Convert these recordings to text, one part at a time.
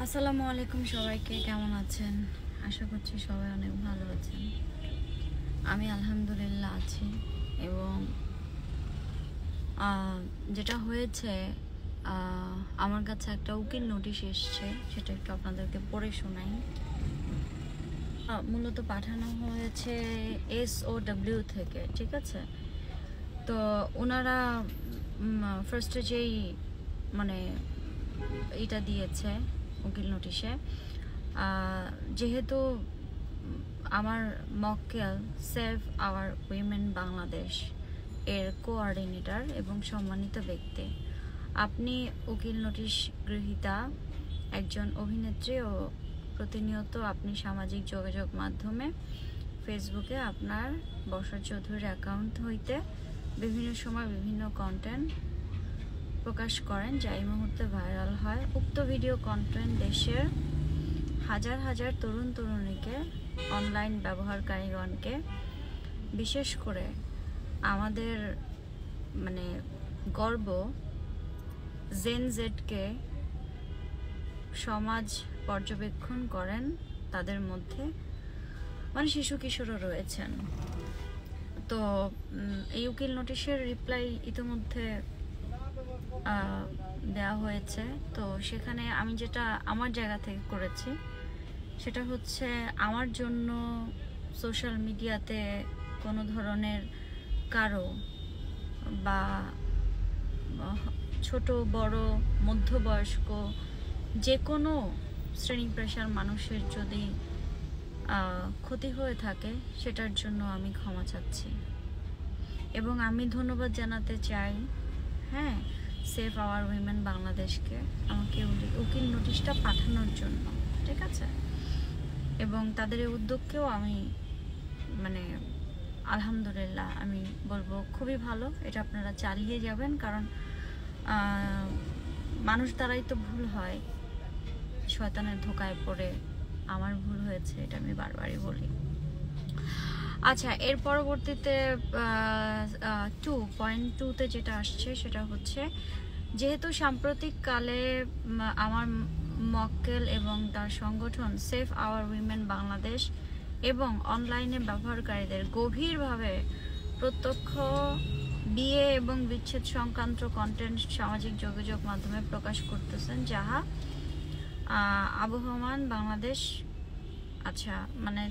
আসসালামু আলাইকুম সবাইকে, কেমন আছেন? আশা করছি সবাই অনেক ভালো আছেন। আমি আলহামদুলিল্লাহ আছি। এবং যেটা হয়েছে, আমার কাছে একটা উকিল নোটিশ এসছে, সেটা একটু আপনাদেরকে পড়ে শোনাই। মূলত পাঠানো হয়েছে SOW থেকে, ঠিক আছে? তো ওনারা ফার্স্টে যেই মানে এটা দিয়েছে উকিল নোটিশে, যেহেতু আমার মক্কেল সেভ আওয়ার উইমেন বাংলাদেশ এর কোঅর্ডিনেটর এবং সম্মানিত ব্যক্তি, আপনি উকিল নোটিশ গ্রহীতা একজন অভিনেত্রী ও প্রতিনিয়ত আপনি সামাজিক যোগাযোগ মাধ্যমে ফেসবুকে আপনার বর্ষা চৌধুরীর অ্যাকাউন্ট হইতে বিভিন্ন সময় বিভিন্ন কন্টেন্ট প্রকাশ করেন, যা এই মুহূর্তে ভাইরাল হয়। উক্ত ভিডিও কন্টেন্ট দেশের হাজার হাজার তরুণ তরুণীকে, অনলাইন ব্যবহারকারীগণকে, বিশেষ করে আমাদের গর্ব জেন জেডকে সমাজ পর্যবেক্ষণ করেন। তাদের মধ্যে শিশু কিশোরও রয়েছেন। তো এই উকিল নোটিশের রিপ্লাই ইতিমধ্যে দেওয়া হয়েছে। তো সেখানে আমি যেটা আমার জায়গা থেকে করেছি সেটা হচ্ছে, আমার জন্য সোশ্যাল মিডিয়াতে কোনো ধরনের কারো বা ছোট বড় মধ্যবয়স্ক যে কোনো শ্রেণী পেশার মানুষের যদি ক্ষতি হয়ে থাকে, সেটার জন্য আমি ক্ষমা চাচ্ছি। এবং আমি ধন্যবাদ জানাতে চাই সেভ আওয়ার উইমেন বাংলাদেশকে আমাকে উকিল নোটিশটা পাঠানোর জন্য, ঠিক আছে? এবং তাদের এই উদ্যোগকেও আমি আলহামদুলিল্লাহ আমি বলবো খুবই ভালো। এটা আপনারা চালিয়ে যাবেন, কারণ মানুষ দ্বারাই তো ভুল হয়, শয়তানের ধোকায় পড়ে আমার ভুল হয়েছে, এটা আমি বারবারই বলি। আচ্ছা, এর পরবর্তীতে 2.2তে যেটা আসছে সেটা হচ্ছে, যেহেতু সাম্প্রতিককালে আমার মক্কেল এবং তার সংগঠন সেভ আওয়ার উইমেন বাংলাদেশ এবং অনলাইনে ব্যবহারকারীদের গভীরভাবে প্রত্যক্ষ বিয়ে এবং বিচ্ছেদ সংক্রান্ত কন্টেন্ট সামাজিক যোগাযোগ মাধ্যমে প্রকাশ করতেছেন, যাহা আবহমান বাংলাদেশ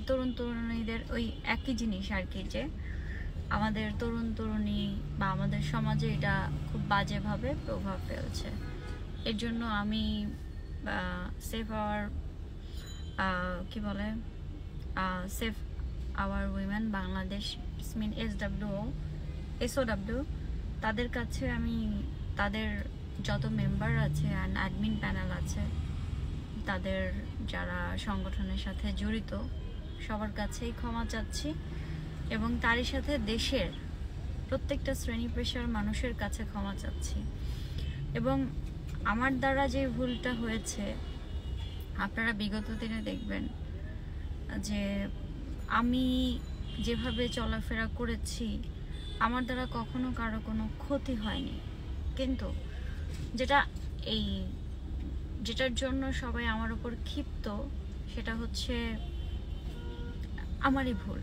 তরুণ তরুণীদের ওই একই জিনিস আর কি, যে আমাদের তরুণ তরুণী বা আমাদের সমাজে এটা খুব বাজেভাবে প্রভাব ফেলছে। এর জন্য আমি save our save our women Bangladesh SOW তাদের কাছে আমি তাদের যত মেম্বার আছে অ্যান্ড অ্যাডমিন প্যানেল আছে, তাদের যারা সংগঠনের সাথে জড়িত সবার কাছেই ক্ষমা চাচ্ছি। এবং তারই সাথে দেশের প্রত্যেকটা শ্রেণী পেশার মানুষের কাছে ক্ষমা চাচ্ছি। এবং আমার দ্বারা যে ভুলটা হয়েছে, আপনারা বিগত দিনে দেখবেন যে আমি যেভাবে চলাফেরা করেছি, আমার দ্বারা কখনো কারো কোনো ক্ষতি হয়নি, কিন্তু যেটার জন্য সবাই আমার উপর ক্ষিপ্ত, সেটা হচ্ছে আমারই ভুল।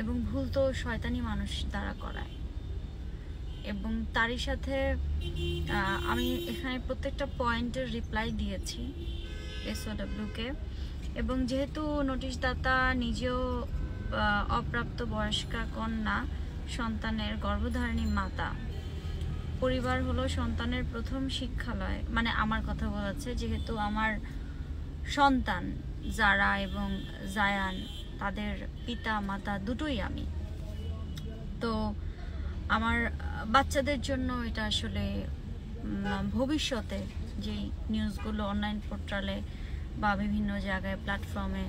এবং ভুল তো শয়তানি মানুষ দ্বারা করায়। এবং তারই সাথে আমি এখানে প্রত্যেকটা পয়েন্টের রিপ্লাই দিয়েছি SOW-কে। এবং যেহেতু নোটিশদাতা নিজেও অপ্রাপ্ত বয়স্কা কন্যা সন্তানের গর্ভধারিণী মাতা, পরিবার হলো সন্তানের প্রথম শিক্ষালয়, আমার কথা বলাচ্ছে, যেহেতু আমার সন্তান যারা এবং জায়ান, তাদের পিতা মাতা দুটোই আমি। তো আমার বাচ্চাদের জন্য এটা আসলে ভবিষ্যতে যেই নিউজগুলো অনলাইন পোর্টালে বা বিভিন্ন জায়গায় প্ল্যাটফর্মে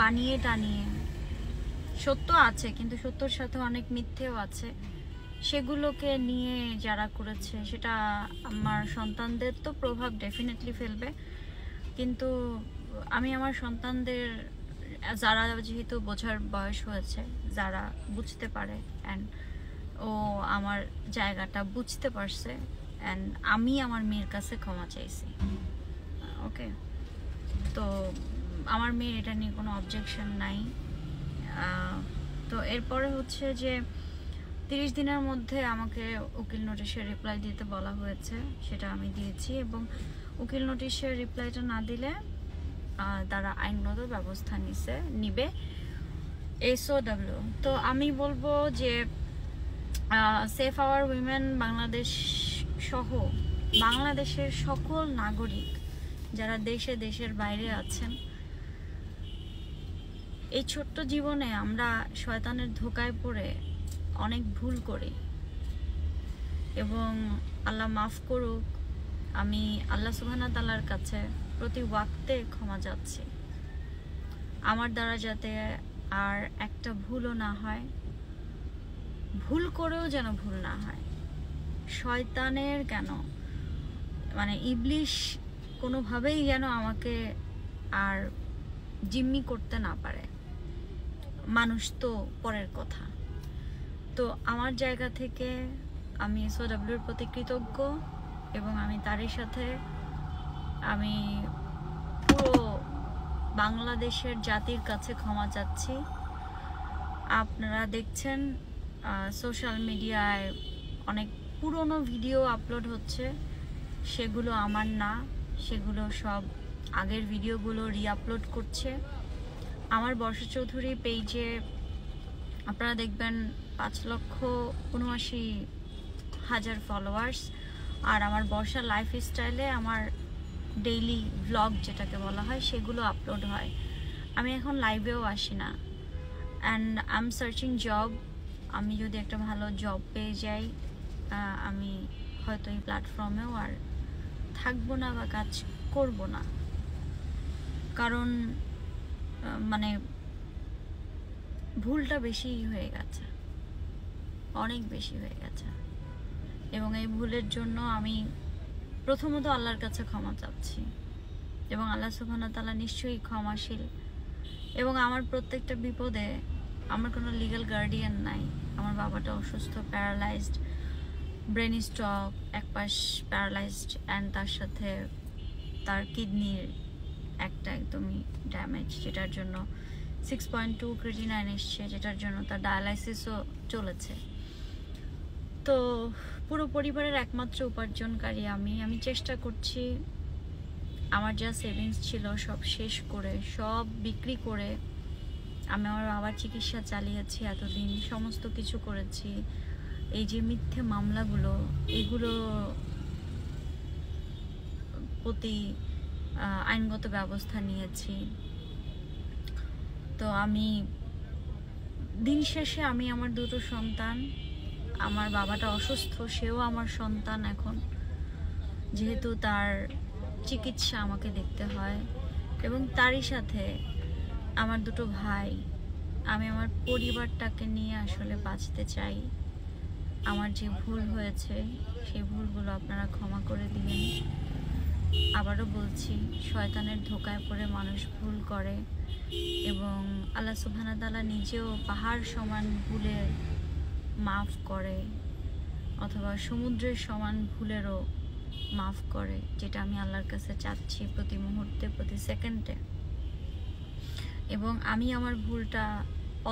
বানিয়ে টানিয়ে, সত্য আছে কিন্তু সত্যর সাথে অনেক মিথ্যেও আছে, সেগুলোকে নিয়ে যারা করেছে, সেটা আমার সন্তানদের তো প্রভাব ডেফিনেটলি ফেলবে। কিন্তু আমি আমার সন্তানদের, যারা যেহেতু বোঝার বয়স হয়েছে, যারা বুঝতে পারে, অ্যান্ড ও আমার জায়গাটা বুঝতে পারছে, অ্যান্ড আমি আমার মেয়ের কাছে ক্ষমা চাইছি। ওকে, তো আমার মেয়ের এটা নিয়ে কোনো অবজেকশন নাই। তো এরপরে হচ্ছে যে 30 দিনের মধ্যে আমাকে উকিল নোটিশের রিপ্লাই দিতে বলা হয়েছে, সেটা আমি দিয়েছি, এবং উকিল নোটিশের রিপ্লাইটা না দিলে তারা আইনগত ব্যবস্থা নিবে SOW। তো আমি বলবো যে সেফ আওয়ার উইমেন বাংলাদেশ সহ বাংলাদেশের সকল নাগরিক যারা দেশের বাইরে আছেন, এই ছোট্ট জীবনে আমরা শয়তানের ধোকায় পড়ে অনেক ভুল করি, এবং আল্লাহ মাফ করুক, আমি আল্লাহ সুবহানাহু ওয়া তাআলার কাছে প্রতি ওয়াক্তে ক্ষমা চাচ্ছি। আমার দ্বারা যাতে আর একটা ভুলও না হয়, ভুল করেও যেন ভুল না হয়। শয়তানের কেন, মানে ইবলিশ কোনোভাবেই যেন আমাকে আর জিম্মি করতে না পারে। মানুষ তো পরের কথা। তো আমার জায়গা থেকে আমি SOWর প্রতি কৃতজ্ঞ, এবং আমি তারই সাথে আমি পুরো বাংলাদেশের জাতির কাছে ক্ষমা চাচ্ছি। আপনারা দেখছেন সোশ্যাল মিডিয়ায় অনেক পুরনো ভিডিও আপলোড হচ্ছে, সেগুলো আমার না, সেগুলো সব আগের ভিডিওগুলো রিআপলোড করছে। আমার বর্ষা চৌধুরী পেজে আপনারা দেখবেন 5,79,000 ফলোয়ার্স, আর আমার বর্ষা লাইফস্টাইলে আমার ডেইলি ভ্লগ যেটাকে বলা হয় সেগুলো আপলোড হয়। আমি এখন লাইভেও আসি না, and I am searching job. আমি যদি একটা ভালো জব পেয়ে যাই, আমি হয়তো এই প্ল্যাটফর্মেও আর থাকবো না বা কাজ করব না, কারণ মানে ভুলটা বেশি হয়ে গেছে, অনেক বেশি হয়ে গেছে, এবং এই ভুলের জন্য আমি প্রথমত আল্লাহর কাছে ক্ষমা চাচ্ছি, এবং আল্লাহ সুবহানাহু ওয়া তাআলা নিশ্চয়ই ক্ষমাশীল। এবং আমার প্রত্যেকটা বিপদে আমার কোনো লিগ্যাল গার্ডিয়ান নাই। আমার বাবাটা অসুস্থ, প্যারালাইজড, ব্রেন স্ট্রোক, এক পাশ প্যারালাইজড, অ্যান্ড তার সাথে তার কিডনির একটা একদমই ড্যামেজ, যেটার জন্য 6.2 ক্রিটিনাইন এসছে, যেটার জন্য তার ডায়ালাইসিসও চলেছে। তো পুরো পরিবারের একমাত্র উপার্জনকারী আমি চেষ্টা করছি আমার যা সেভিংস ছিল সব শেষ করে, সব বিক্রি করে আমি আমার বাবার চিকিৎসা চালিয়েছি এতদিন, সমস্ত কিছু করেছি। এই যে মিথ্যে মামলাগুলো, এগুলো প্রতি আইনগত ব্যবস্থা নিয়েছি। তো আমি দিন শেষে আমি আমার দুটো সন্তান, আমার বাবাটা অসুস্থ, সেও আমার সন্তান এখন, যেহেতু তার চিকিৎসা আমাকে দেখতে হয়, এবং তারই সাথে আমার দুটো ভাই। আমি আমার পরিবারটাকে নিয়ে আসলে বাঁচতে চাই। আমার যে ভুল হয়েছে সেই ভুলগুলো আপনারা ক্ষমা করে দিবেন। আবারও বলছি, শয়তানের ধোকায় পড়ে মানুষ ভুল করে, এবং আল্লাহ সুবহানাহু ওয়া তাআলা নিজেও পাহাড় সমান ভুলে মাফ করে, অথবা সমুদ্রের সমান ভুলেরও মাফ করে, যেটা আমি আল্লাহর কাছে চাচ্ছি প্রতি মুহূর্তে, প্রতি সেকেন্ডে। এবং আমি আমার ভুলটা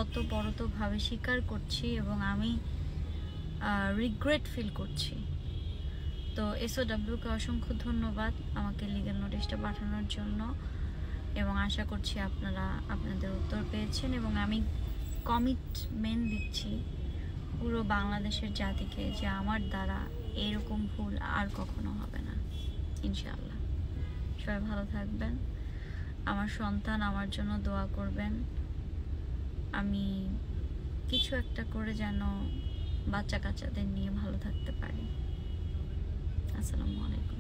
অতপরতভাবে স্বীকার করছি, এবং আমি রিগ্রেট ফিল করছি। তো SOWকে অসংখ্য ধন্যবাদ আমাকে লিগ্যাল নোটিশটা পাঠানোর জন্য, এবং আশা করছি আপনারা আপনাদের উত্তর পেয়েছেন, এবং আমি কমিটমেন্ট দিচ্ছি পুরো বাংলাদেশের জাতিকে যে আমার দ্বারা এরকম ভুল আর কখনো হবে না, ইনশাআল্লাহ। সবাই ভালো থাকবেন, আমার সন্তান আমার জন্য দোয়া করবেন, আমি কিছু একটা করে যেন বাচ্চা কাচ্চাদের নিয়ে ভালো থাকতে পারি। আসসালামু আলাইকুম।